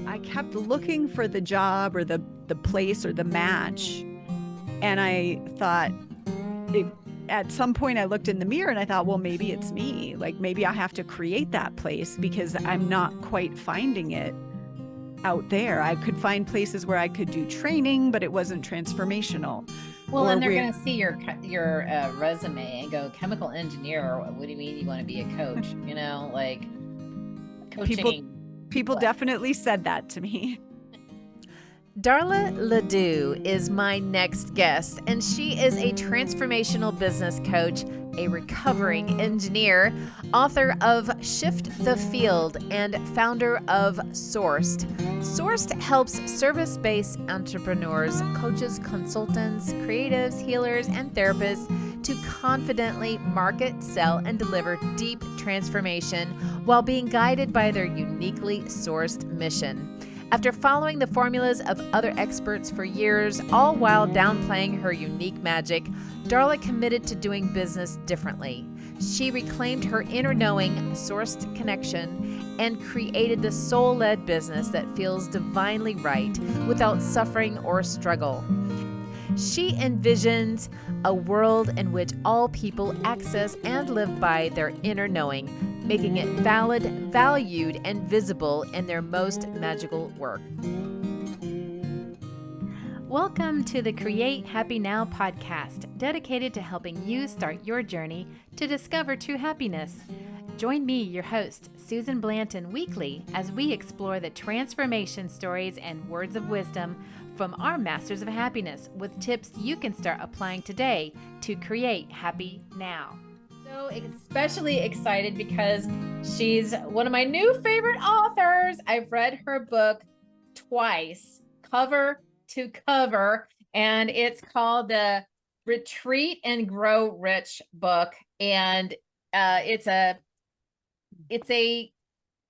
I kept looking for the job or the place or the match. And I thought it, at some point I looked in the mirror and I thought, well, maybe it's me. Like maybe I have to create that place because I'm not quite finding it out there. I could find places where I could do training, but it wasn't transformational. Well, Or and they're where going to see your resume and go, chemical engineer. What do you mean you want to be a coach? Like people coaching. people What? definitely said that to me. Darla LeDoux is my next guest, and she is a transformational business coach, a recovering engineer, author of Shift the Field, and founder of Sourced. Sourced helps service-based entrepreneurs, coaches, consultants, creatives, healers, and therapists to confidently market, sell, and deliver deep transformation while being guided by their uniquely sourced mission. After following the formulas of other experts for years, all while downplaying her unique magic, Darla committed to doing business differently. She reclaimed her inner knowing, sourced connection, and created the soul-led business that feels divinely right without suffering or struggle. She envisions a world in which all people access and live by their inner knowing, making it valid, valued, and visible in their most magical work. Welcome to the Create Happy Now podcast, dedicated to helping you start your journey to discover true happiness. Join me, your host, Susan Blanton, weekly as we explore the transformation stories and words of wisdom from our masters of happiness with tips you can start applying today to create happy now. So especially excited because she's one of my new favorite authors. I've read her book twice, cover to cover, and it's called the Retreat and Grow Rich book. And it's a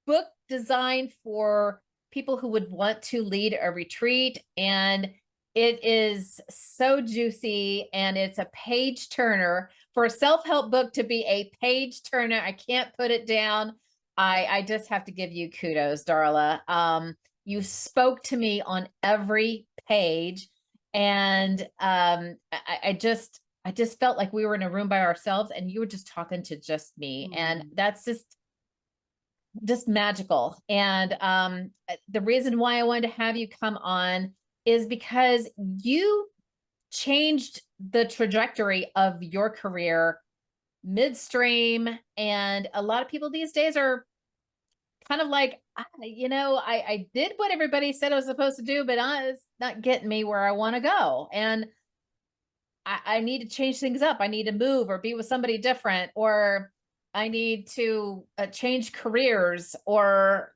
book designed for people who would want to lead a retreat, and it is so juicy, and it's a page turner. For a self-help book to be a page turner, I can't put it down. I just have to give you kudos, Darla. You spoke to me on every page, and I just felt like we were in a room by ourselves, and you were just talking to just me, and that's just magical. And the reason why I wanted to have you come on is because you changed the trajectory of your career midstream. And a lot of people these days are kind of like, I did what everybody said I was supposed to do, but it's not getting me where I want to go. And I need to change things up. I need to move or be with somebody different, or I need to change careers, or,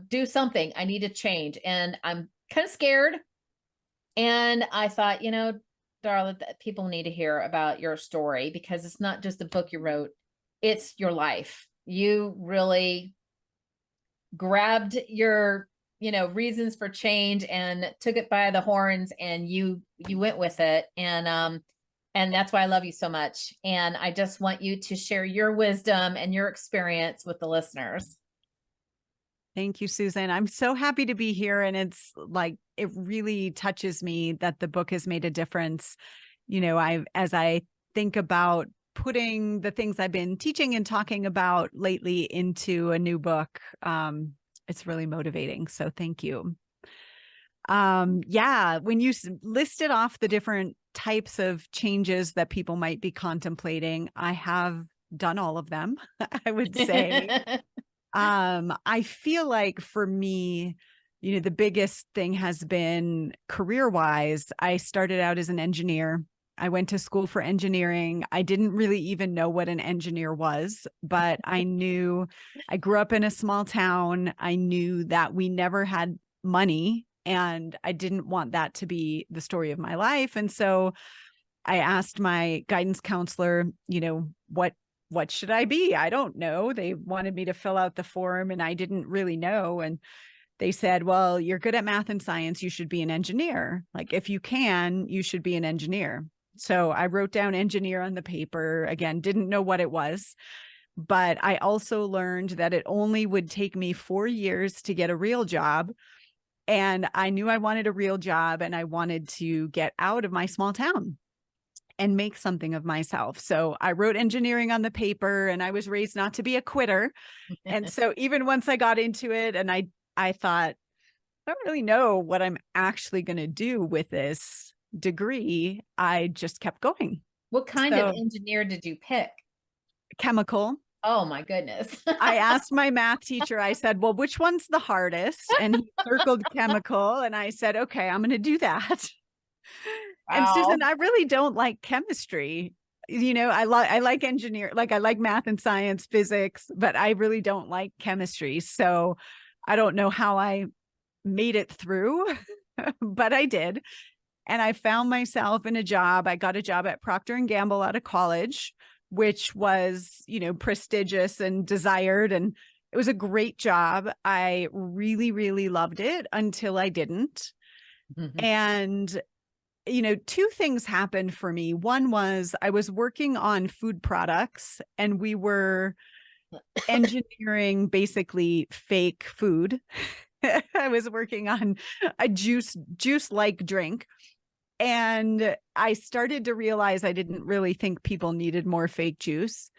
do something. I need to change. And I'm kind of scared. And I thought, Darla, people need to hear about your story, because it's not just a book you wrote, it's your life. You really grabbed your, reasons for change and took it by the horns, and you went with it. And that's why I love you so much. And I just want you to share your wisdom and your experience with the listeners. Thank you, Susan. I'm so happy to be here. And it's like, it really touches me that the book has made a difference. As I think about putting the things I've been teaching and talking about lately into a new book, it's really motivating. So thank you. When you listed off the different types of changes that people might be contemplating, I have done all of them, I would say. I feel like for me, the biggest thing has been career-wise. I started out as an engineer. I went to school for engineering. I didn't really even know what an engineer was, but I knew I grew up in a small town. I knew that we never had money, and I didn't want that to be the story of my life. And so I asked my guidance counselor, what should I be? I don't know. They wanted me to fill out the form, and I didn't really know. And they said, well, you're good at math and science. You should be an engineer. Like, if you can, you should be an engineer. So I wrote down engineer on the paper. Again, didn't know what it was. But I also learned that it only would take me 4 years to get a real job. And I knew I wanted a real job and I wanted to get out of my small town and make something of myself. So I wrote engineering on the paper, and I was raised not to be a quitter. And so even once I got into it, and I thought, I don't really know what I'm actually going to do with this degree, I just kept going. What kind of So engineer did you pick? chemical. Oh my goodness. I asked my math teacher, I said, well, which one's the hardest? And he circled chemical. And I said, okay, I'm going to do that. And Susan, Wow. I really don't like chemistry. I like engineer, like I like math and science, physics, but I really don't like chemistry. So I don't know how I made it through, but I did. And I found myself in a job. I got a job at Procter and Gamble out of college, which was, prestigious and desired. And it was a great job. I really, really loved it until I didn't. And, two things happened for me. One was I was working on food products, and we were engineering basically fake food. I was working on a juice-like drink. And I started to realize I didn't really think people needed more fake juice.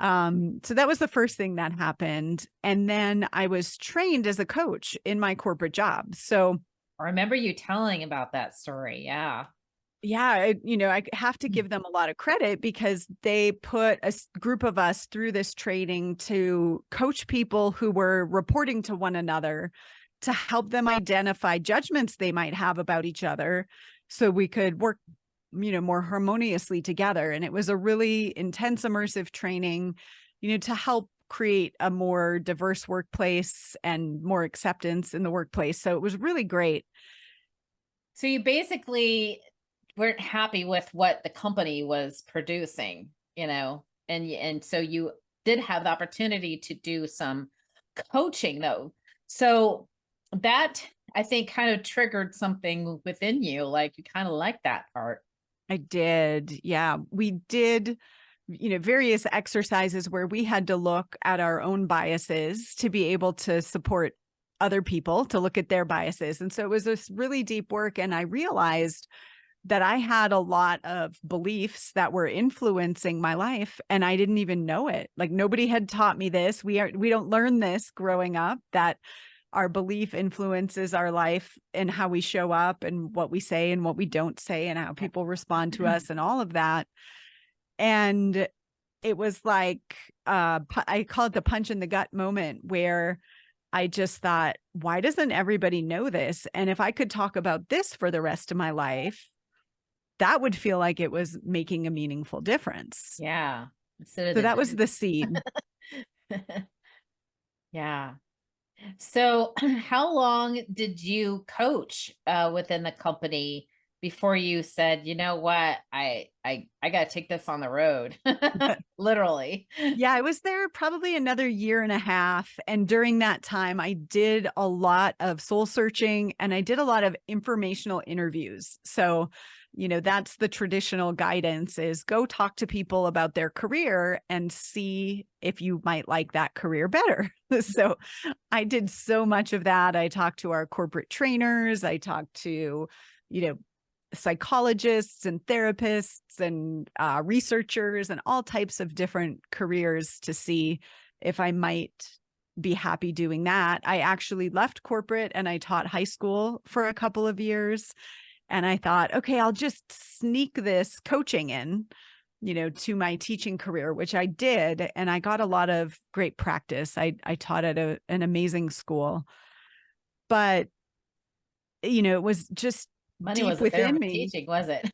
So that was the first thing that happened. And then I was trained as a coach in my corporate job. So I remember you telling about that story. Yeah. yeah, I have to give them a lot of credit because they put a group of us through this training to coach people who were reporting to one another, to help them identify judgments they might have about each other so we could work, more harmoniously together. And it was a really intense, immersive training, to help create a more diverse workplace and more acceptance in the workplace. So it was really great. So you basically weren't happy with what the company was producing, and so you did have the opportunity to do some coaching though. So that, I think, kind of triggered something within you, like you kind of like that part. I did. Yeah, we did, various exercises where we had to look at our own biases to be able to support other people to look at their biases. And so it was this really deep work. And I realized that I had a lot of beliefs that were influencing my life, and I didn't even know it. Like nobody had taught me this. We don't learn this growing up, that our belief influences our life and how we show up and what we say and what we don't say and how people respond to us and all of that. And it was like, I call it the punch in the gut moment, where I just thought, why doesn't everybody know this? And if I could talk about this for the rest of my life, that would feel like it was making a meaningful difference. Yeah. So that was the seed. Yeah. So how long did you coach within the company before you said, you know what, I got to take this on the road, literally? Yeah, I was there probably another year and a half. And during that time, I did a lot of soul searching and I did a lot of informational interviews. So, that's the traditional guidance, is go talk to people about their career and see if you might like that career better. So I did so much of that. I talked to our corporate trainers. I talked to, psychologists and therapists and researchers and all types of different careers to see if I might be happy doing that. I actually left corporate and I taught high school for a couple of years. And I thought, okay, I'll just sneak this coaching in, to my teaching career, which I did. And I got a lot of great practice. I taught at an amazing school, but, it was just Money deep wasn't there within with me. teaching, was it?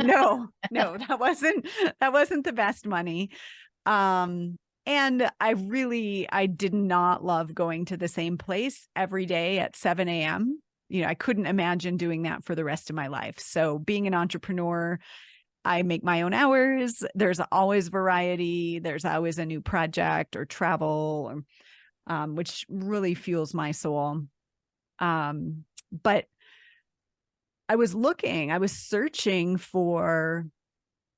No, that wasn't the best money. And I did not love going to the same place every day at 7 a.m. I couldn't imagine doing that for the rest of my life. So being an entrepreneur, I make my own hours. There's always variety. There's always a new project or travel, which really fuels my soul. But I was searching for,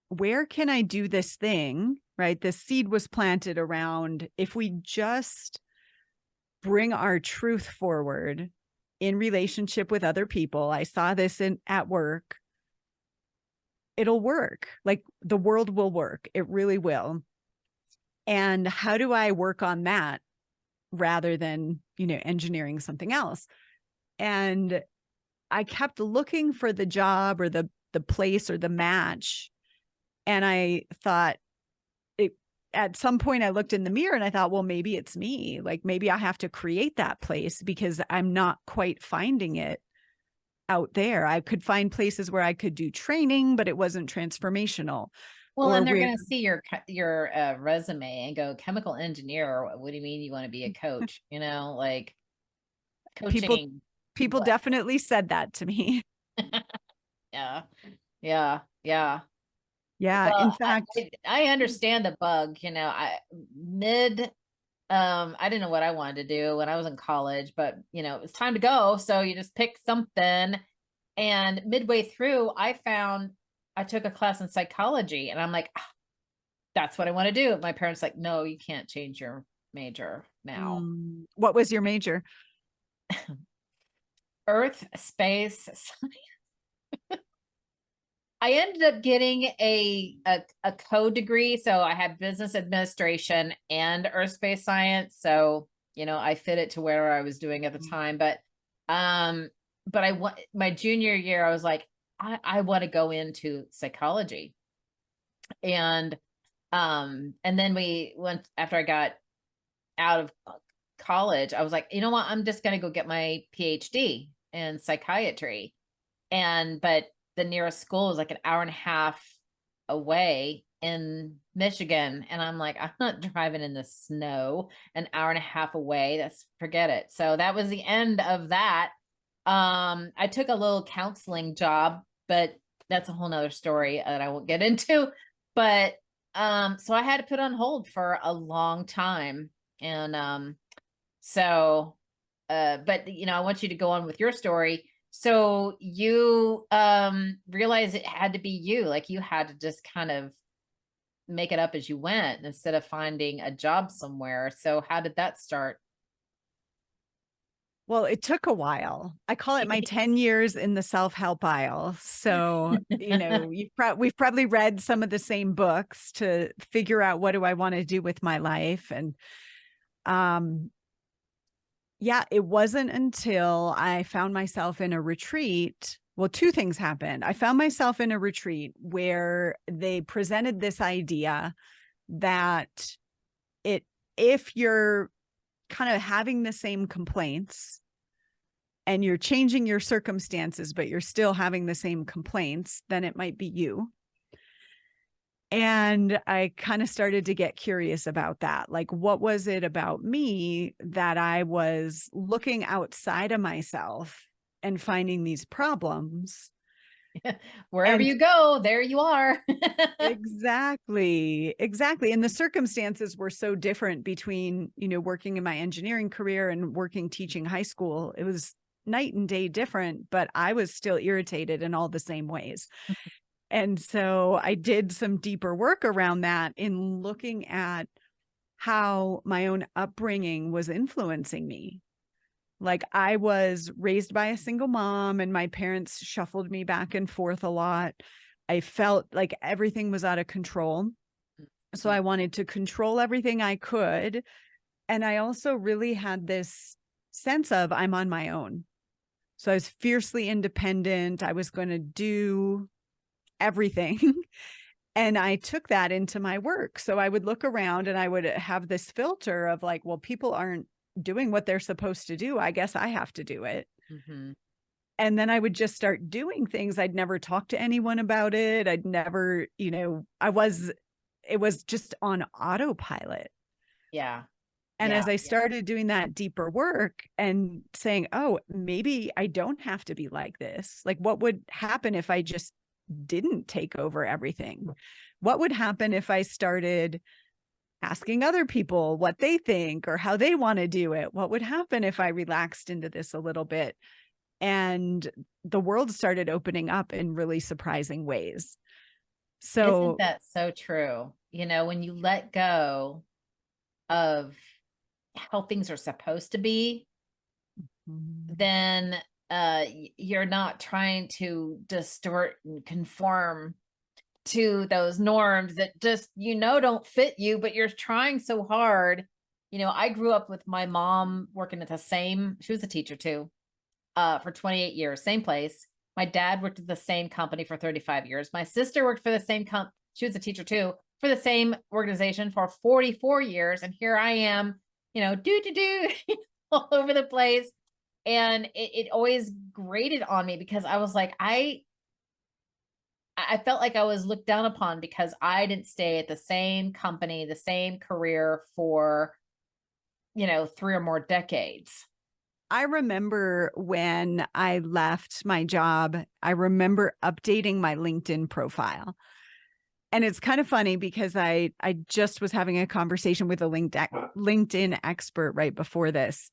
where can I do this thing, right? The seed was planted around, if we just bring our truth forward, in relationship with other people. I saw this at work. It'll work. Like the world will work. It really will. And how do I work on that rather than, engineering something else? And I kept looking for the job or the place or the match. And I thought, at some point I looked in the mirror and I thought, well, maybe it's me. Like maybe I have to create that place because I'm not quite finding it out there. I could find places where I could do training, but it wasn't transformational. Well, Or and they're where going to see your resume and go, chemical engineer. What do you mean you want to be a coach? Like people coaching. people What? definitely said that to me. Yeah. Yeah. Yeah. Yeah. In Well, fact, I understand the bug, I didn't know what I wanted to do when I was in college, but it was time to go. So you just pick something. And midway through, I took a class in psychology and I'm like, that's what I want to do. My parents like, no, you can't change your major now. What was your major? Earth, space, I ended up getting a code degree. So I had business administration and earth space science. So, I fit it to where I was doing at the time. But my junior year, I was like, I want to go into psychology. And then we went after I got out of college, I was like, you know what? I'm just going to go get my PhD in psychiatry. But the nearest school was like an hour and a half away in Michigan. And I'm like, I'm not driving in the snow an hour and a half away. Forget it. So that was the end of that. I took a little counseling job, but that's a whole nother story that I won't get into. But so I had to put on hold for a long time. And but I want you to go on with your story. So you realized it had to be you, like you had to just kind of make it up as you went instead of finding a job somewhere. So how did that start? Well, it took a while. I call it my 10 years in the self-help aisle. So, we've probably read some of the same books to figure out what do I want to do with my life. And yeah, it wasn't until I found myself in a retreat. Well, two things happened. I found myself in a retreat where they presented this idea that if you're kind of having the same complaints and you're changing your circumstances, but you're still having the same complaints, then it might be you. And I kind of started to get curious about that. Like, what was it about me that I was looking outside of myself and finding these problems? Wherever you go, there you are. Exactly. And the circumstances were so different between, working in my engineering career and working teaching high school. It was night and day different, but I was still irritated in all the same ways. And so I did some deeper work around that in looking at how my own upbringing was influencing me. Like I was raised by a single mom and my parents shuffled me back and forth a lot. I felt like everything was out of control. So I wanted to control everything I could. And I also really had this sense of I'm on my own. So I was fiercely independent. I was going to do everything. And I took that into my work. So I would look around and I would have this filter of like, well, people aren't doing what they're supposed to do. I guess I have to do it. Mm-hmm. And then I would just start doing things. I'd never talked to anyone about it. I'd never, it was just on autopilot. Yeah. And as I started doing that deeper work and saying, oh, maybe I don't have to be like this. Like what would happen if I just didn't take over everything? What would happen if I started asking other people what they think or how they want to do it? What would happen if I relaxed into this a little bit? And the world started opening up in really surprising ways. So isn't that so true? When you let go of how things are supposed to be, then you're not trying to distort and conform to those norms that just, don't fit you, but you're trying so hard. I grew up with my mom working at she was a teacher too, for 28 years, same place. My dad worked at the same company for 35 years. My sister worked for the same she was a teacher too, for the same organization for 44 years. And here I am, all over the place. And it always grated on me because I was like, I felt like I was looked down upon because I didn't stay at the same company, the same career for, 3 or more decades. I remember when I left my job, I remember updating my LinkedIn profile. And it's kind of funny because I just was having a conversation with a LinkedIn expert right before this.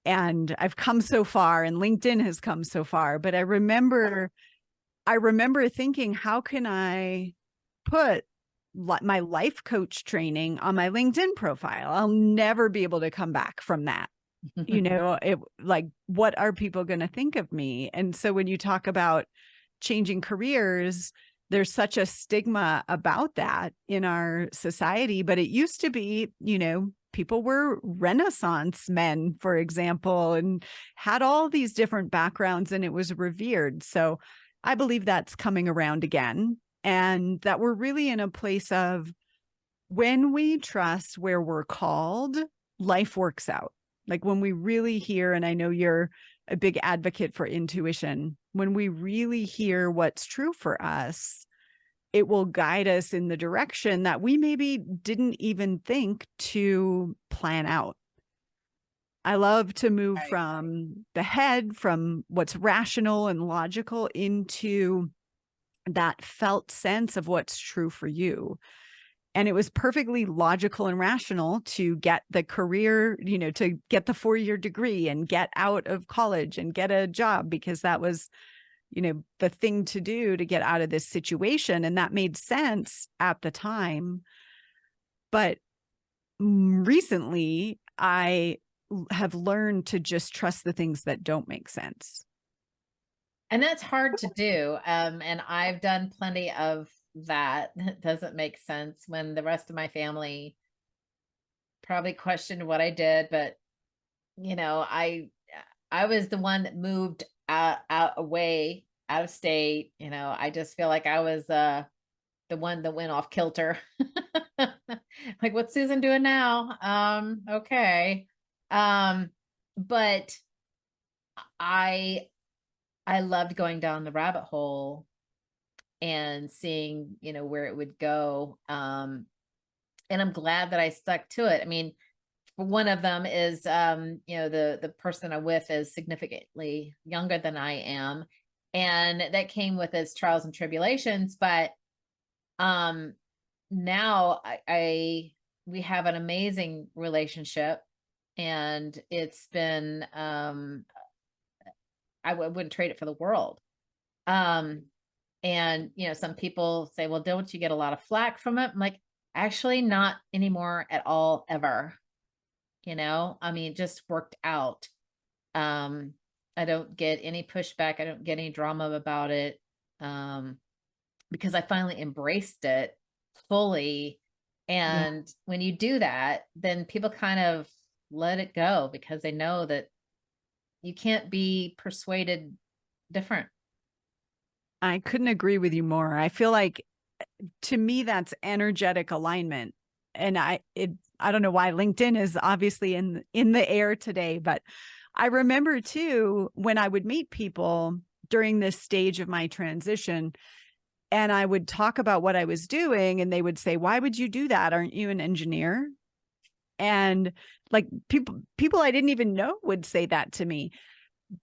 And I've come so far and LinkedIn has come so far, but I remember thinking, how can I put my life coach training on my LinkedIn profile? I'll never be able to come back from that. What are people going to think of me? And so when you talk about changing careers, there's such a stigma about that in our society, but it used to be, people were Renaissance men, for example, and had all these different backgrounds and it was revered. So I believe that's coming around again, and that we're really in a place of when we trust where we're called, life works out. Like when we really hear, and I know you're a big advocate for intuition, when we really hear what's true for us, it will guide us in the direction that we maybe didn't even think to plan out. I love to move from the head, from what's rational and logical, into that felt sense of what's true for you. And it was perfectly logical and rational to get the career, to get the 4-year degree and get out of college and get a job, because that was, the thing to do to get out of this situation. And that made sense at the time. But recently, I have learned to just trust the things that don't make sense. And that's hard to do. And I've done plenty of that. It doesn't make sense when the rest of my family probably questioned what I did. But, I was the one that moved out of state. I just feel like I was the one that went off kilter. Like, what's Susan doing now? Okay. But I loved going down the rabbit hole and seeing, where it would go. And I'm glad that I stuck to it. I mean, one of them is, the person I'm with is significantly younger than I am. And that came with its trials and tribulations. But now we have an amazing relationship, and it's been, I wouldn't trade it for the world. And, some people say, well, don't you get a lot of flack from it? I'm like, actually not anymore at all, ever. It just worked out. I don't get any pushback. I don't get any drama about it. Because I finally embraced it fully. And when you do that, then people kind of let it go because they know that you can't be persuaded different. I couldn't agree with you more. I feel like, to me, that's energetic alignment. And I don't know why LinkedIn is obviously in the air today, but I remember too, when I would meet people during this stage of my transition, and I would talk about what I was doing, and they would say, why would you do that? Aren't you an engineer? And like people I didn't even know would say that to me.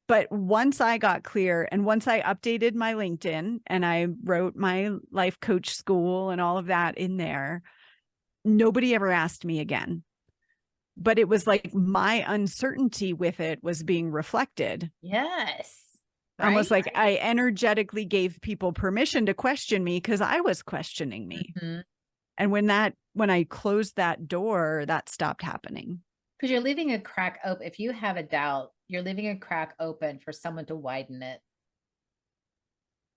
But once I got clear, and once I updated my LinkedIn and I wrote my life coach school and all of that in there, nobody ever asked me again. But it was like my uncertainty with it was being reflected. Yes. Right? Almost like I energetically gave people permission to question me because I was questioning me. Mm-hmm. And when I closed that door, that stopped happening. Because you're leaving a crack open. If you have a doubt, you're leaving a crack open for someone to widen it.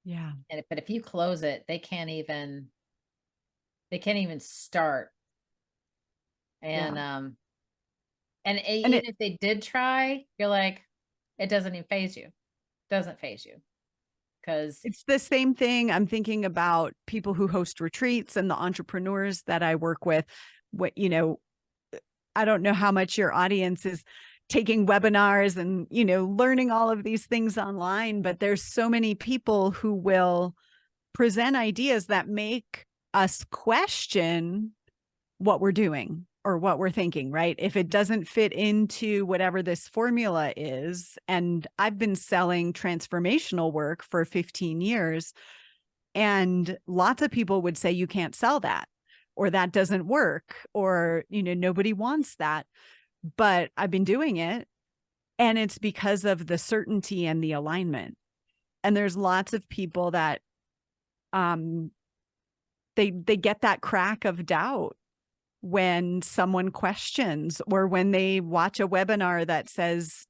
Yeah. But if you close it, they can't even start. And, even if they did try, you're like, it doesn't even phase you. Doesn't phase you. Because it's the same thing. I'm thinking about people who host retreats and the entrepreneurs that I work with. What, I don't know how much your audience is taking webinars and, learning all of these things online, but there's so many people who will present ideas that make us question what we're doing or what we're thinking, right? If it doesn't fit into whatever this formula is. And I've been selling transformational work for 15 years. And lots of people would say, you can't sell that, or that doesn't work, or, nobody wants that. But I've been doing it. And it's because of the certainty and the alignment. And there's lots of people that they get that crack of doubt when someone questions, or when they watch a webinar that says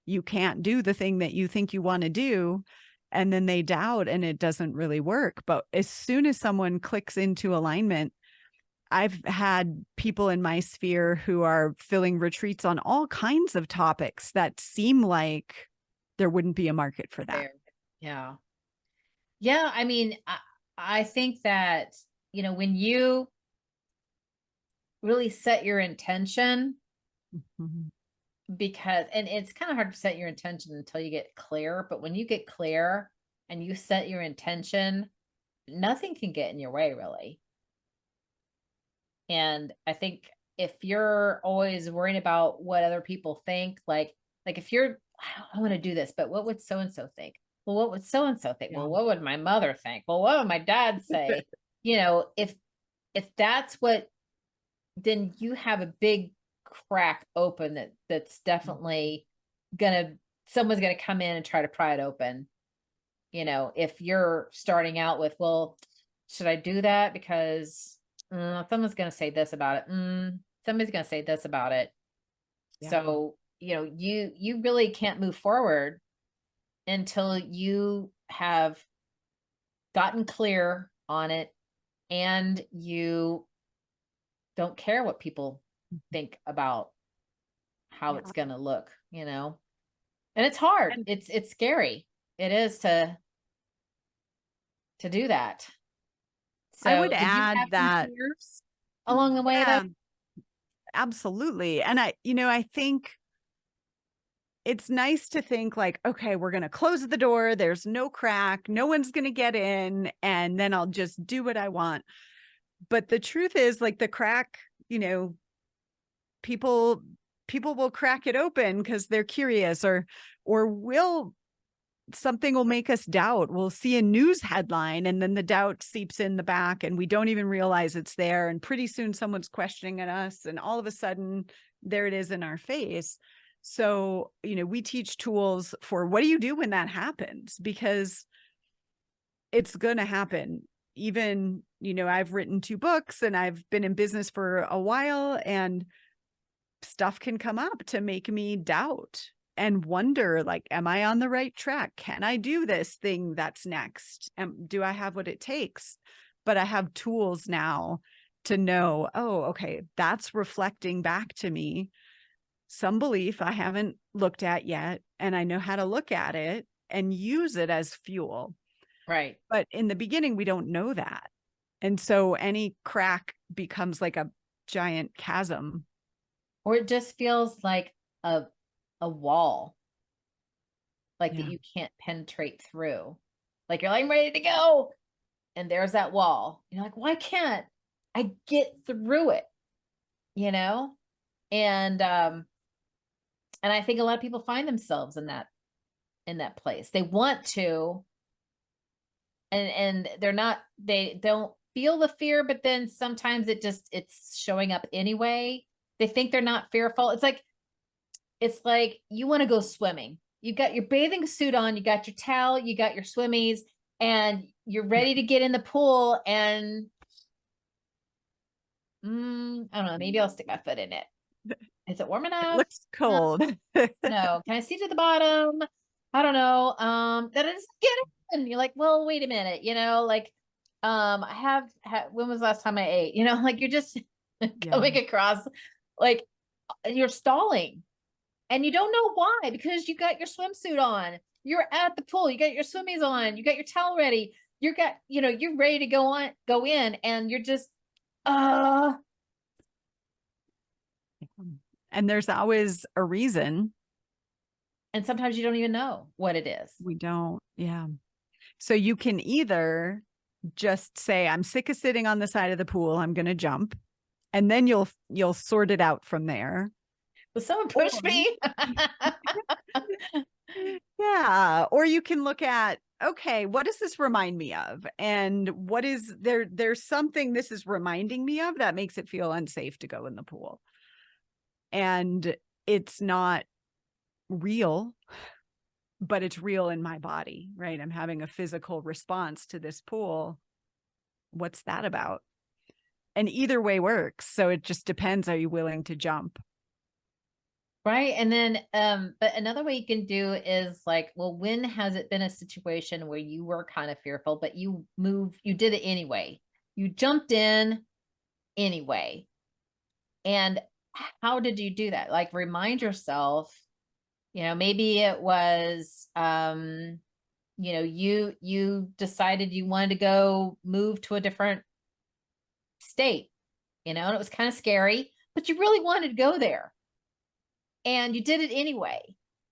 you can't do the thing that you think you want to do, and then they doubt and it doesn't really work. But as soon as someone clicks into alignment, I've had people in my sphere who are filling retreats on all kinds of topics that seem like there wouldn't be a market for that. Yeah. Yeah. I mean, I think that, when you really set your intention, because, and it's kind of hard to set your intention until you get clear, but when you get clear and you set your intention, nothing can get in your way, really. And I think if you're always worrying about what other people think, like if you're, I want to do this, but what would so-and-so think? Well, what would so-and-so think? Yeah. Well, what would my mother think? Well, what would my dad say? If that's what, then you have a big crack open that's definitely someone's gonna come in and try to pry it open. If you're starting out with, well, should I do that? Because someone's gonna say this about it. Somebody's gonna say this about it. Yeah. So, you really can't move forward until you have gotten clear on it and you don't care what people think about how it's going to look, and it's hard. It's scary. It is to do that. So I would did you add have that fears along the way, though? Absolutely. And I think it's nice to think like, okay, we're going to close the door. There's no crack. No one's going to get in, and then I'll just do what I want. But the truth is, like, the crack, people will crack it open because they're curious, or something will make us doubt. We'll see a news headline and then the doubt seeps in the back and we don't even realize it's there. And pretty soon someone's questioning us, and all of a sudden there it is in our face. So, we teach tools for what do you do when that happens? Because it's going to happen. Even, I've written 2 books and I've been in business for a while, and stuff can come up to make me doubt and wonder, like, am I on the right track? Can I do this thing that's next? Do I have what it takes? But I have tools now to know, oh, okay, that's reflecting back to me some belief I haven't looked at yet. And I know how to look at it and use it as fuel. Right. But in the beginning, we don't know that. And so any crack becomes like a giant chasm. Or it just feels like a wall, like that you can't penetrate through. Like you're like, I'm ready to go. And there's that wall. You're like, why can't I get through it? And I think a lot of people find themselves in that place. They want to, and they don't feel the fear, but then sometimes it's showing up anyway. They think they're not fearful. It's like you want to go swimming. You got your bathing suit on, you got your towel, you got your swimmies, and you're ready to get in the pool. And I don't know, maybe I'll stick my foot in it. Is it warm It enough? looks cold. No. Can I see to the bottom? I don't know. Then I just get it. And you're like, well, wait a minute, like, I when was the last time I ate? Like you're just Yeah. coming across like you're stalling and you don't know why, because you got your swimsuit on, you're at the pool, you got your swimmies on, you got your towel ready, you're ready to go in, and you're just, And there's always a reason. and sometimes you don't even know what it is. We don't. Yeah. So you can either just say, I'm sick of sitting on the side of the pool, I'm going to jump. And then you'll sort it out from there. Will someone push me? Yeah. Or you can look at, okay, what does this remind me of? And what is there's something this is reminding me of that makes it feel unsafe to go in the pool. And it's not real, but it's real in my body, right? I'm having a physical response to this pool. What's that about? And either way works. So it just depends. Are you willing to jump? Right. And then, but another way you can do is like, well, when has it been a situation where you were kind of fearful, but you did it anyway? You jumped in anyway. And how did you do that? Like, remind yourself, maybe it was, you decided you wanted to go move to a different state, and it was kind of scary, but you really wanted to go there. And you did it anyway.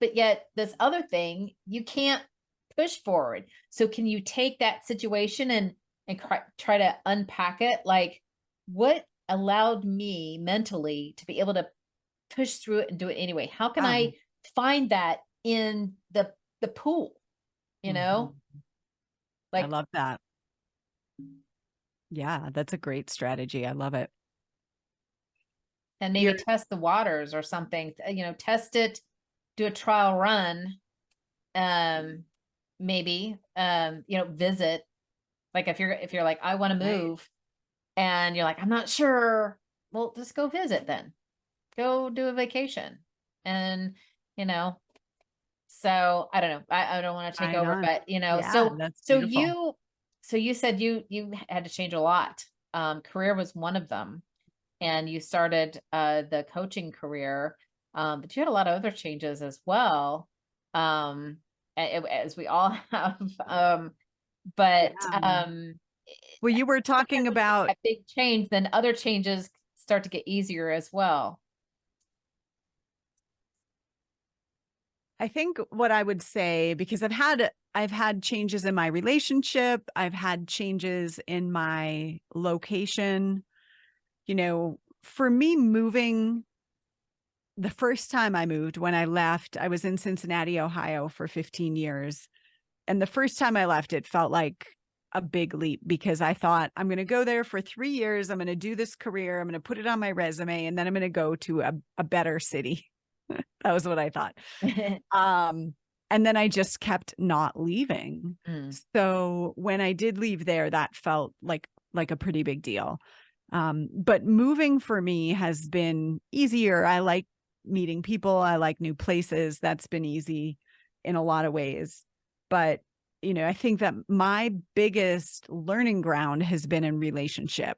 But yet this other thing, you can't push forward. So can you take that situation and try to unpack it? Like, what allowed me mentally to be able to push through it and do it anyway? How can I find that in the pool? Like, I love that. Yeah, that's a great strategy. I love it. And maybe test the waters or something, test it, do a trial run. Maybe, visit, like if you're like, I want to move, and you're like, I'm not sure. Well, just go visit then. Go do a vacation. And, so I don't know. I don't want to take over, but Yeah, so that's so beautiful. you said you had to change a lot. Career was one of them. And you started the coaching career, but you had a lot of other changes as well, as we all have. But Yeah. Well, you were talking about a big change, then other changes start to get easier as well. I think what I would say, because I've had changes in my relationship, I've had changes in my location. For me, moving, the first time I moved, when I left, I was in Cincinnati, Ohio for 15 years. And the first time I left, it felt like a big leap, because I thought, I'm going to go there for 3 years. I'm going to do this career. I'm going to put it on my resume, and then I'm going to go to a better city. That was what I thought. And then I just kept not leaving. So when I did leave there, that felt like a pretty big deal. But moving for me has been easier. I like meeting people. I like new places. That's been easy in a lot of ways. But, I think that my biggest learning ground has been in relationship.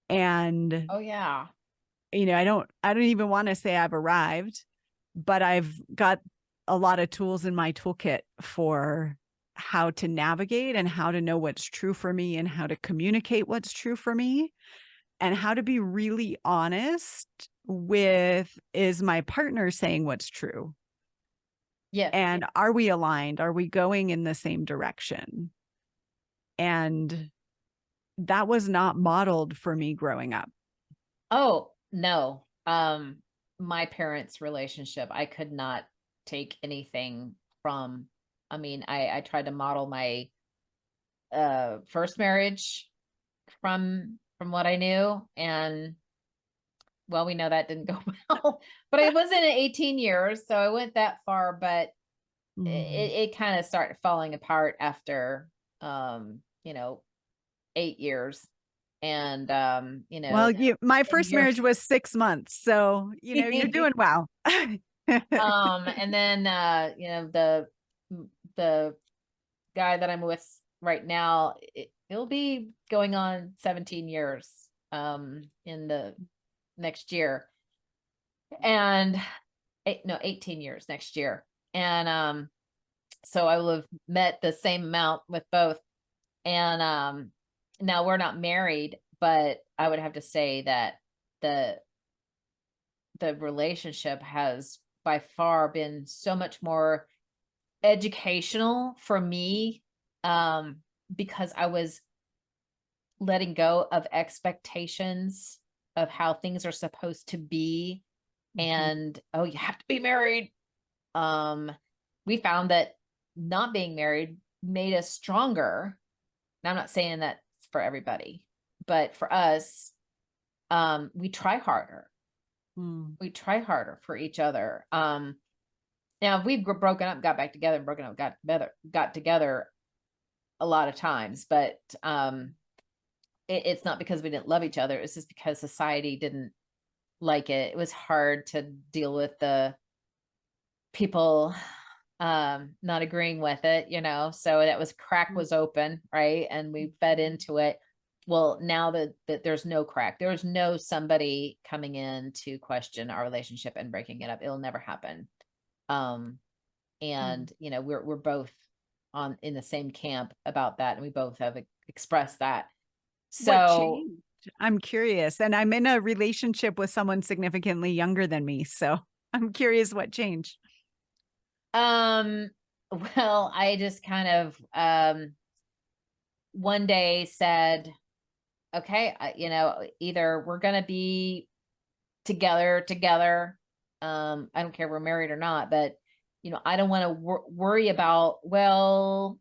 And Oh yeah. I don't even want to say I've arrived, but I've got a lot of tools in my toolkit for how to navigate and how to know what's true for me and how to communicate what's true for me and how to be really honest with, is my partner saying what's true? Yeah. And are we aligned? Are we going in the same direction? And that was not modeled for me growing up. Oh, no. My parents' relationship, I could not take anything from. I mean, I tried to model my first marriage from what I knew, and well, we know that didn't go well. But I was in it 18 years, so I went that far, but it kind of started falling apart after 8 years. And, Well, my 10 first years. marriage was 6 months. So, you're doing well. And then, the guy that I'm with right now, it'll be going on 17 years, in the next year, and 18 years next year. And, so I will have met the same amount with both. And, now we're not married, but I would have to say that the relationship has by far been so much more educational for me, because I was letting go of expectations of how things are supposed to be. And oh, you have to be married. We found that not being married made us stronger. Now, I'm not saying that's for everybody, but for us, we try harder. We try harder for each other. Now, if we've broken up, got back together, broken up, got together a lot of times, but it's not because we didn't love each other. It's just because society didn't like it. It was hard to deal with the people not agreeing with it, so that crack was open, right? And we fed into it. Well, now that there's no crack, there's no somebody coming in to question our relationship and breaking it up. It'll never happen. And we're both in the same camp about that, and we both have expressed that. What So changed? I'm curious. And I'm in a relationship with someone significantly younger than me. So I'm curious what changed. well, I just kind of one day said, okay, either we're gonna be together. I don't care if we're married or not, but I don't want to worry about, well,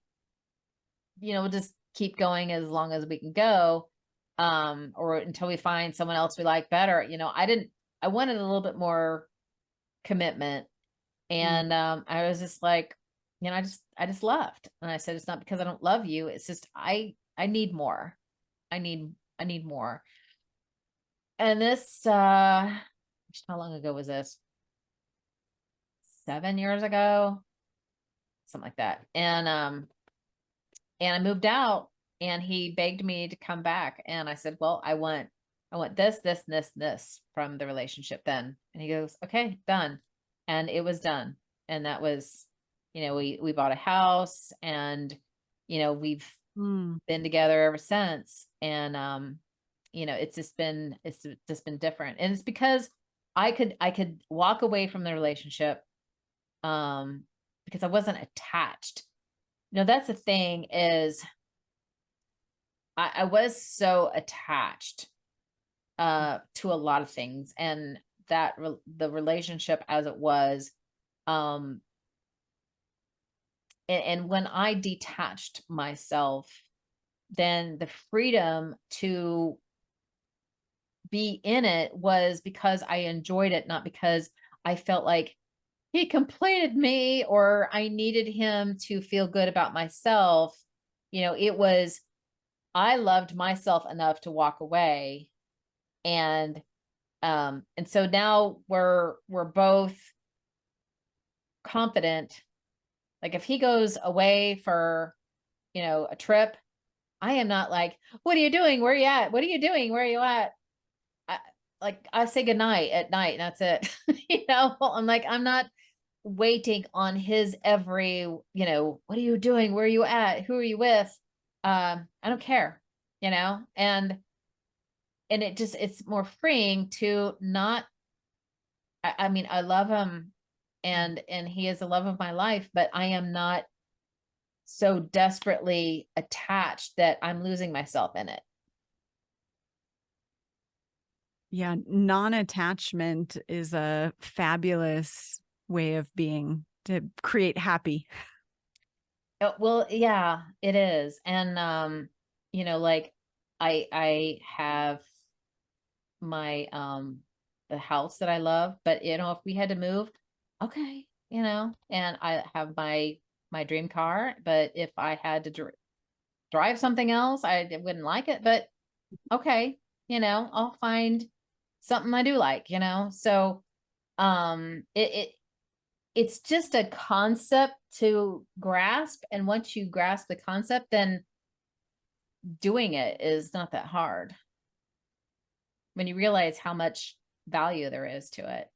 we'll just keep going as long as we can go, or until we find someone else we like better. I wanted a little bit more commitment. And I was just like, I just left. And I said, it's not because I don't love you. It's just I need more. I need more. And this how long ago was this? 7 years ago, something like that. And I moved out, and he begged me to come back. And I said, well, I want this, this, and this, and this from the relationship then. And he goes, okay, done. And it was done. And that was, we bought a house, and, we've been together ever since. And, it's just been different. And it's because I could walk away from the relationship, because I wasn't attached. That's the thing, is I was so attached to a lot of things, and that the relationship as it was, and when I detached myself, then the freedom to be in it was because I enjoyed it, not because I felt like he completed me or I needed him to feel good about myself. It was, I loved myself enough to walk away. And so now we're both confident. Like, if he goes away for, a trip, I am not like, what are you doing? Where are you at? What are you doing? Where are you at? I say goodnight at night, and that's it. I'm like, I'm not waiting on his every, what are you doing? Where are you at? Who are you with? I don't care, and it's more freeing to not, I mean, I love him, and he is the love of my life, but I am not so desperately attached that I'm losing myself in it. Yeah, non-attachment is a fabulous way of being, to create happy. Well, yeah, it is. And like, I have my the house that I love, but if we had to move, okay, and I have my dream car, but if I had to drive something else, I wouldn't like it, but okay, I'll find something I do like, So it's just a concept to grasp. And once you grasp the concept, then doing it is not that hard when you realize how much value there is to it.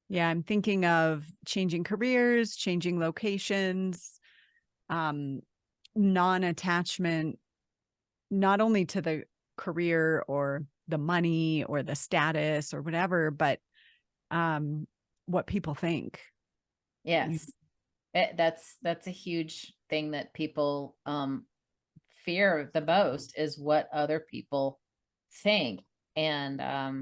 Yeah, I'm thinking of changing careers, changing locations, non-attachment, not only to the career or the money or the status or whatever, but what people think. Yes. That's a huge thing that people fear the most, is what other people think. And I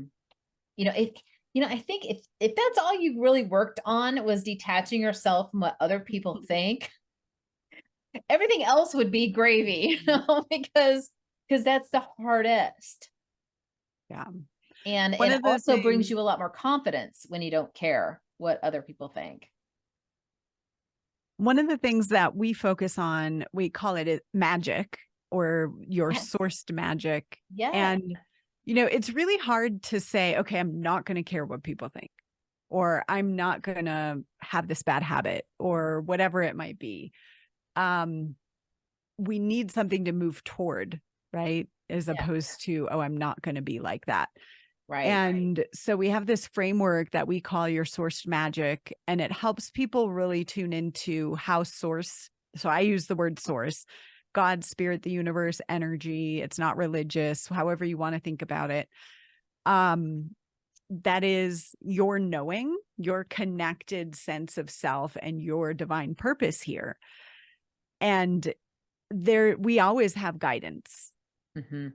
think if that's all you really worked on, was detaching yourself from what other people think, everything else would be gravy, because that's the hardest. Yeah. And One it of the also brings things, you a lot more confidence when you don't care what other people think. one of the things that we focus on, we call it magic, or your Yes. sourced magic. Yes. And, it's really hard to say, okay, I'm not going to care what people think, or I'm not going to have this bad habit, or whatever it might be. We need something to move toward, right? As opposed to, oh, I'm not going to be like that. Right. And so we have this framework that we call your sourced magic, and it helps people really tune into how source. So I use the word source, God, spirit, the universe, energy. It's not religious, however you want to think about it. That is your knowing, your connected sense of self, and your divine purpose here. And we always have guidance. Mm-hmm.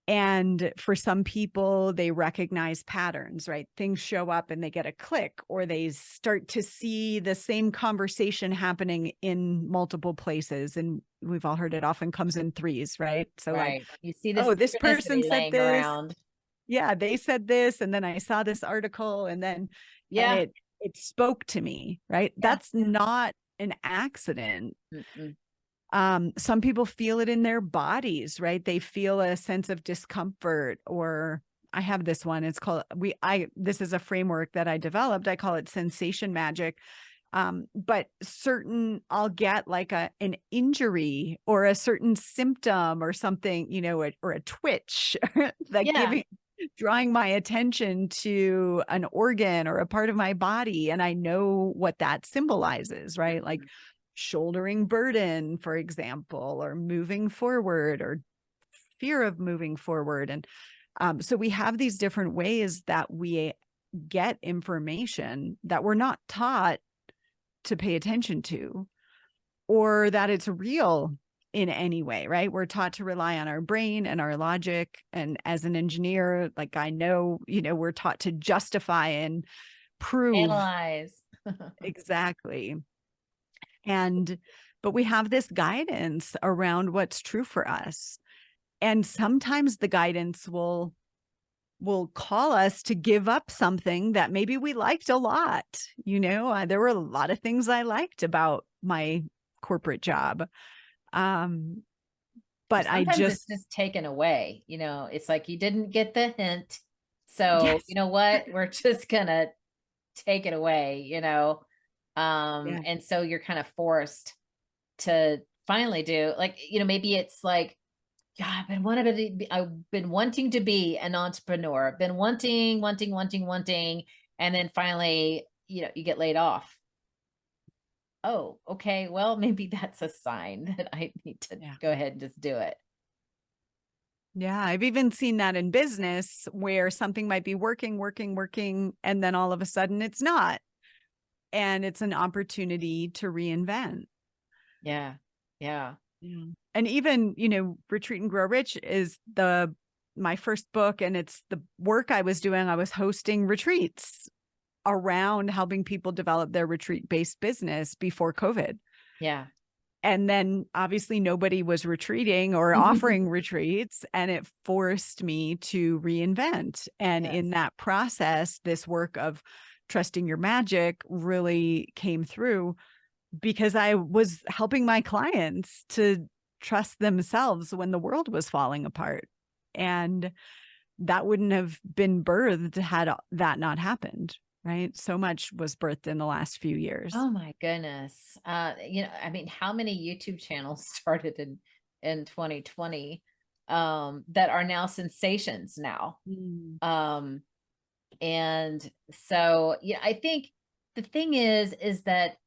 And for some people, they recognize patterns, right? Things show up and they get a click, or they start to see the same conversation happening in multiple places. And we've all heard it often comes in threes, right? So Right. You see this, oh, this person said laying this. around. Yeah, they said this. And then I saw this article, and then, and it spoke to me, right? Yeah. That's not an accident. Mm-mm. Some people feel it in their bodies, right? They feel a sense of discomfort, or I have this one. It's called, this is a framework that I developed. I call it sensation magic. But I'll get like an injury or a certain symptom or something, or a twitch, like drawing my attention to an organ or a part of my body. And I know what that symbolizes, right? Mm-hmm. Like shouldering burden, for example, or moving forward, or fear of moving forward. And so we have these different ways that we get information that we're not taught to pay attention to, or that it's real in any way, right? We're taught to rely on our brain and our logic. And as an engineer, like I know, we're taught to justify and prove. Analyze. Exactly. But we have this guidance around what's true for us. And sometimes the guidance will call us to give up something that maybe we liked a lot. There were a lot of things I liked about my corporate job. But it's just taken away, it's like you didn't get the hint. So yes. You know what? We're just gonna take it away, and so you're kind of forced to finally do, like, maybe it's like, yeah, I've been wanting to be an entrepreneur. I've been wanting, and then finally, you get laid off. Oh, okay. Well, maybe that's a sign that I need to go ahead and just do it. Yeah, I've even seen that in business where something might be working, and then all of a sudden it's not. And it's an opportunity to reinvent. Yeah. Yeah. Yeah. And even, Retreat and Grow Rich is my first book, and it's the work I was doing. I was hosting retreats around helping people develop their retreat-based business before COVID. Yeah. And then obviously nobody was retreating or offering retreats, and it forced me to reinvent. And in that process, this work of trusting your magic really came through, because I was helping my clients to trust themselves when the world was falling apart. And that wouldn't have been birthed had that not happened, right? So much was birthed in the last few years. Oh my goodness. I mean, how many YouTube channels started in 2020 that are now sensations now? And so, yeah, I think the thing is that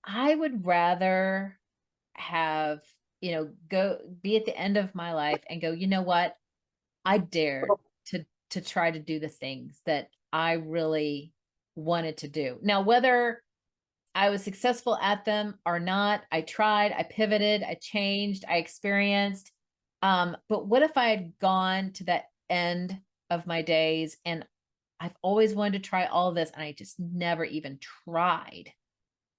I would rather have, go be at the end of my life and go, you know what? I dared to try to do the things that I really wanted to do. Now, whether I was successful at them or not, I tried, I pivoted, I changed, I experienced. But what if I had gone to that end of my days and I've always wanted to try all this and I just never even tried?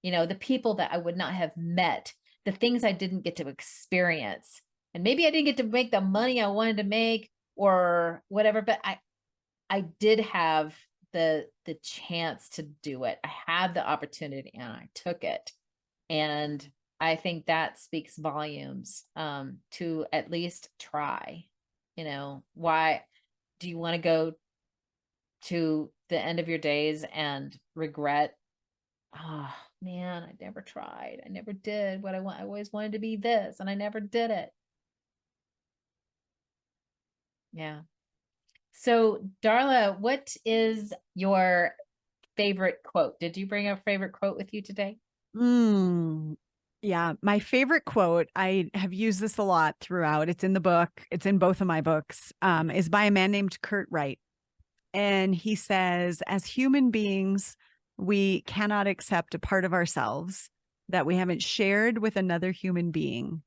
The people that I would not have met, the things I didn't get to experience. And maybe I didn't get to make the money I wanted to make or whatever, but I did have the chance to do it. I had the opportunity and I took it. And I think that speaks volumes to at least try. Why do you want to go to the end of your days and regret, oh man, I never tried. I never did what I want. I always wanted to be this and I never did it. Yeah. So Darla, what is your favorite quote? Did you bring a favorite quote with you today? Yeah, my favorite quote, I have used this a lot throughout. It's in the book. It's in both of my books, is by a man named Kurt Wright. And he says, as human beings, we cannot accept a part of ourselves that we haven't shared with another human being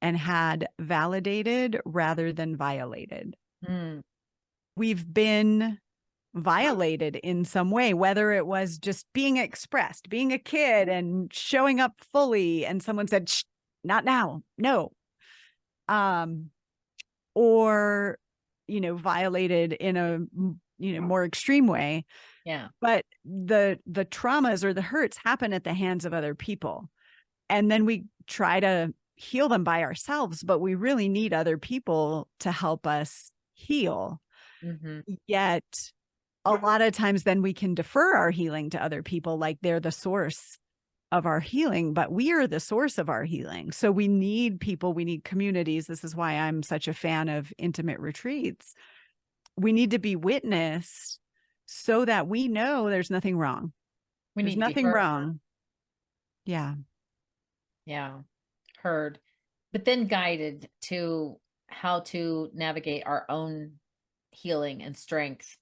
and had validated rather than violated. We've been violated in some way, whether it was just being expressed, being a kid and showing up fully, and someone said, shh, not now, no. Or, violated in a, more extreme way. Yeah. But the traumas or the hurts happen at the hands of other people. And then we try to heal them by ourselves, but we really need other people to help us heal. Yet a lot of times then we can defer our healing to other people, like they're the source of our healing, but we are the source of our healing. So we need people, we need communities. This is why I'm such a fan of intimate retreats. We need to be witnessed so that we know there's nothing wrong. There's nothing wrong. Yeah. Yeah. Heard, but then guided to how to navigate our own healing and strength.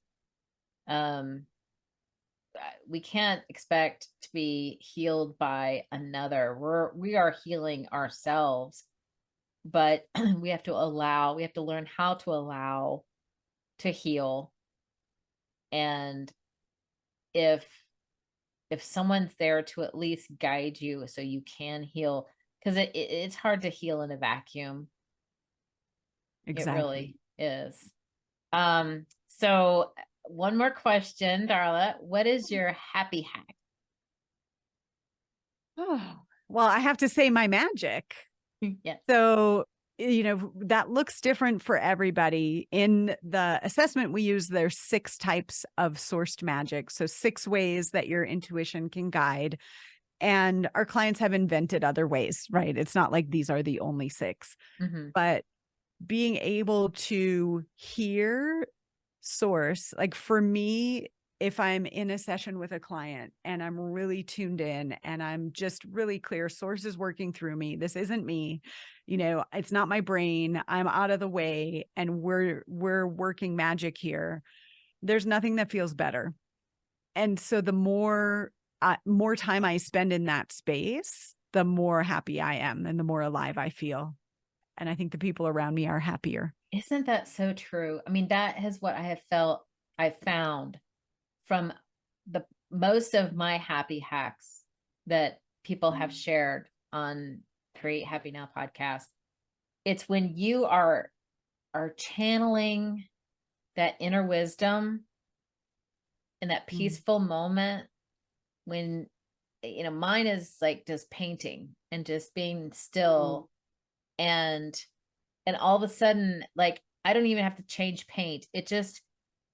We can't expect to be healed by another. We are healing ourselves, but we have to learn how to allow to heal. And if someone's there to at least guide you so you can heal, because it's hard to heal in a vacuum. Exactly. It really is. So one more question, Darla. What is your happy hack? Oh, well, I have to say my magic. Yes. So, that looks different for everybody. In the assessment we use, there's 6 types of sourced magic. So 6 ways that your intuition can guide. And our clients have invented other ways, right? It's not like these are the only 6, but being able to hear source, like for me, if I'm in a session with a client and I'm really tuned in and I'm just really clear, source is working through me. This isn't me, it's not my brain. I'm out of the way and we're working magic here. There's nothing that feels better. And so the more time I spend in that space, the more happy I am and the more alive I feel. And I think the people around me are happier. Isn't that so true? I mean, that is what I found from the most of my happy hacks that people have shared on Create Happy Now podcast. It's when you are channeling that inner wisdom in that peaceful moment, when mine is like just painting and just being still and all of a sudden, like, I don't even have to change paint. It just,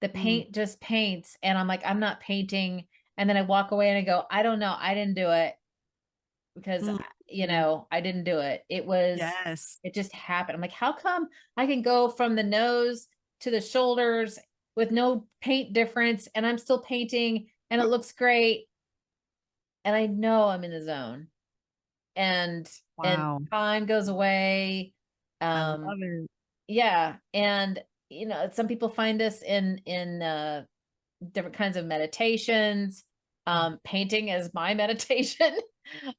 the paint just paints. And I'm like, I'm not painting. And then I walk away and I go, I don't know. I didn't do it because, you know, I didn't do it. Yes. It just happened. I'm like, how come I can go from the nose to the shoulders with no paint difference and I'm still painting and it looks great. And I know I'm in the zone, and Wow. time goes away. I love it. Yeah. And, you know, some people find this in different kinds of meditations. Painting is my meditation.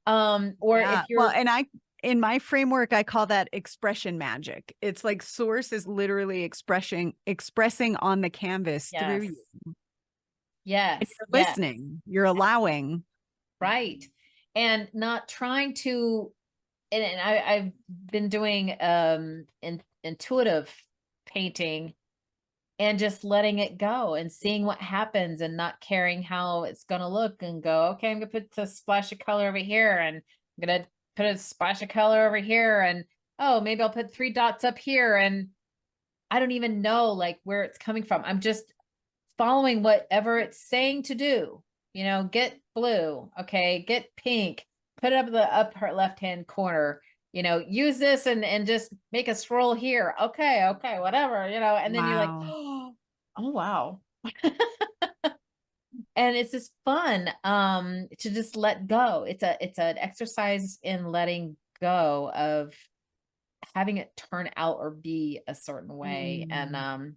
Or if Yeah. Well, you're, and in my framework, I call that expression magic. It's like source is literally expressing on the canvas through yes, you. And yes, you're yes, listening, you're allowing. right. And not trying to, and I've been doing intuitive painting and just letting it go and seeing what happens and not caring how it's going to look, and go, okay, I'm going to put a splash of color over here, and I'm going to put a splash of color over here, and oh, maybe I'll put 3 dots up here, and I don't even know like where it's coming from. I'm just following whatever it's saying to do. You know, get blue, okay, get pink, put it up the upper left hand corner, you know, use this and just make a swirl here. Okay, okay, whatever, you know, and then you're like, Wow. oh wow. And it's just fun to just let go. It's an exercise in letting go of having it turn out or be a certain way. And Mm.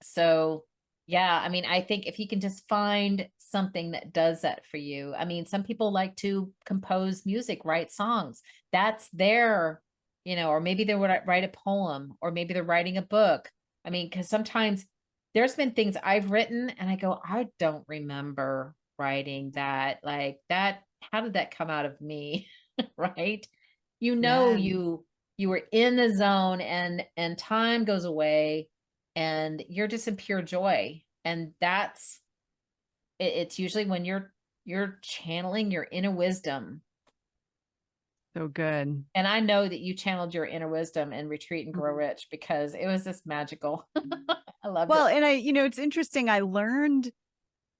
so, yeah, I mean, I think if you can just find something that does that for you. I mean, some people like to compose music, write songs. That's their, you know, or maybe they would write a poem, or maybe they're writing a book. I mean, because sometimes there's been things I've written and I go, I don't remember writing that. Like that, how did that come out of me? Right? You know, Yeah. you were in the zone, and time goes away and you're just in pure joy. And that's it's usually when you're channeling your inner wisdom. So good. And I know that you channeled your inner wisdom in Retreat and Grow Rich, because it was just magical. I loved Well, it. and it's interesting. I learned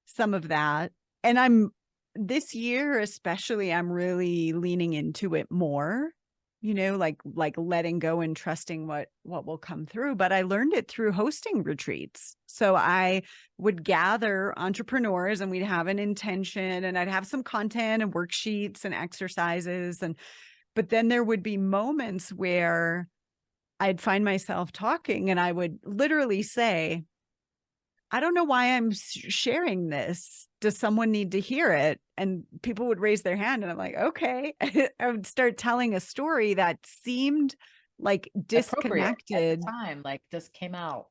some of that, and this year, especially, I'm really leaning into it more, like letting go and trusting what will come through. But I learned it through hosting retreats. So I would gather entrepreneurs and we'd have an intention, and I'd have some content and worksheets and exercises. But then there would be moments where I'd find myself talking and I would literally say, I don't know why I'm sharing this. Does someone need to hear it? And people would raise their hand and I'm like, okay. I would start telling a story that seemed like Appropriate at the disconnected. time, like just came out.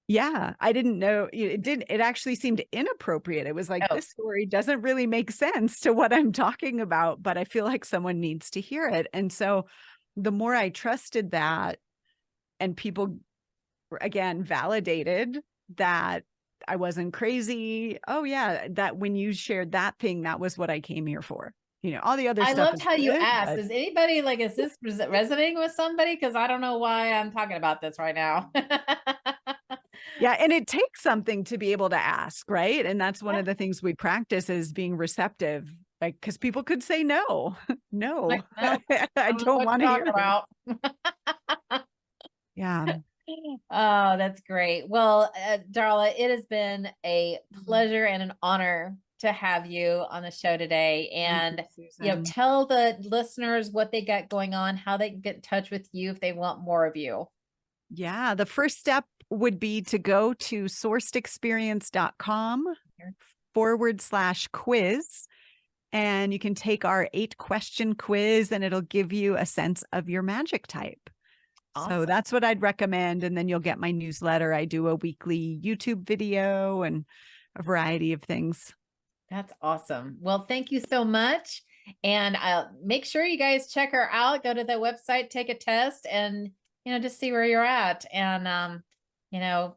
Yeah, I didn't know it actually seemed inappropriate. It was like, Oh, this story doesn't really make sense to what I'm talking about, but I feel like someone needs to hear it. And so the more I trusted that, and people again validated that I wasn't crazy. Oh yeah, that when you shared that thing, that was what I came here for. All the other I stuff loved is how you good, asked, but is anybody like, is this resonating with somebody? Because I don't know why I'm talking about this right now. yeah, and it takes something to be able to ask, right? And that's one Yeah, of the things we practice is being receptive, like, because people could say no, no, like, no, I I don't know don't what want you're to hear talking this. about. Yeah. Oh, that's great. Well, Darla, it has been a pleasure and an honor to have you on the show today. Thank you, And, you know, Susan. tell the listeners what they got going on, how they can get in touch with you if they want more of you. Yeah, the first step would be to go to sourcedexperience.com/quiz. And you can take our 8-question quiz and it'll give you a sense of your magic type. So Awesome. that's what I'd recommend. And then you'll get my newsletter. I do a weekly YouTube video and a variety of things. That's awesome. Well, thank you so much. And I'll make sure you guys check her out. Go to the website, take a test, and just see where you're at. And you know,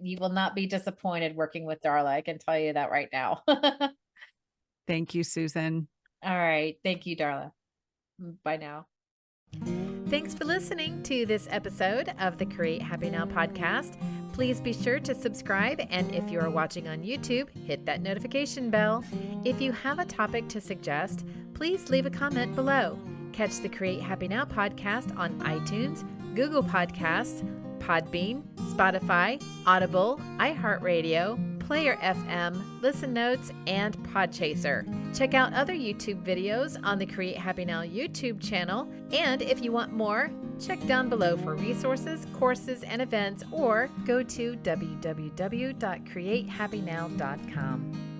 you will not be disappointed working with Darla. I can tell you that right now. All Thank you, Susan. right. Thank you, Darla. Bye now. Thanks for listening to this episode of the Create Happy Now podcast. Please be sure to subscribe, and if you are watching on YouTube, hit that notification bell. If you have a topic to suggest, please leave a comment below. Catch the Create Happy Now podcast on iTunes, Google Podcasts, Podbean, Spotify, Audible, iHeartRadio, Player FM, Listen Notes, and Podchaser. Check out other YouTube videos on the Create Happy Now YouTube channel. And if you want more, check down below for resources, courses, and events, or go to www.createhappynow.com.